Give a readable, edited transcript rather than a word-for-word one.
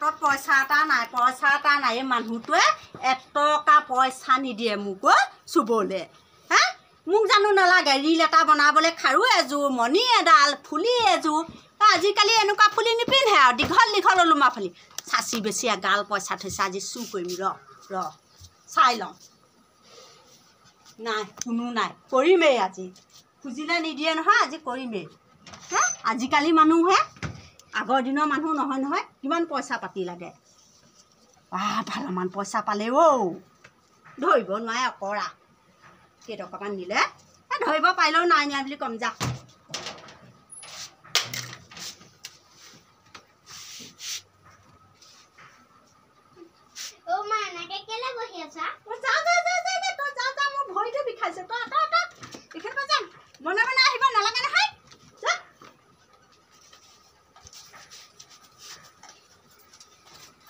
হাতত পইচা এটা নাই মানুহটোৱে এটকা পইচা নিদিয়ে মোক চুবলৈ হা মোক জানো নালাগে ৰিল এটা বনাবলৈ খাৰু এযোৰ মণি এডাল ফুলি এযোৰ আজিকালি এনেকুৱা ফুলি নিপিন্ধে আৰু দীঘল দীঘল ওলোমা ফুলি চাচি বেছি এগাল পইচা থৈছে আজি চু কৰিম ৰ চাই লওঁ নাই কোনো নাই কৰিমেই আজি খুজিলে নিদিয়ে নহয় আজি কৰিমেই হা আজিকালি মানুহে আগৰ দিনৰ মানুহ নহয় কিমান পইচা পাতি লাগে ভালমান পইচা পালে ধৰিব নোৱাৰে অকৰা কেইটকামান নিলে ধৰিব পাৰিলেও নাই নিয়া বুলি ক'ম যা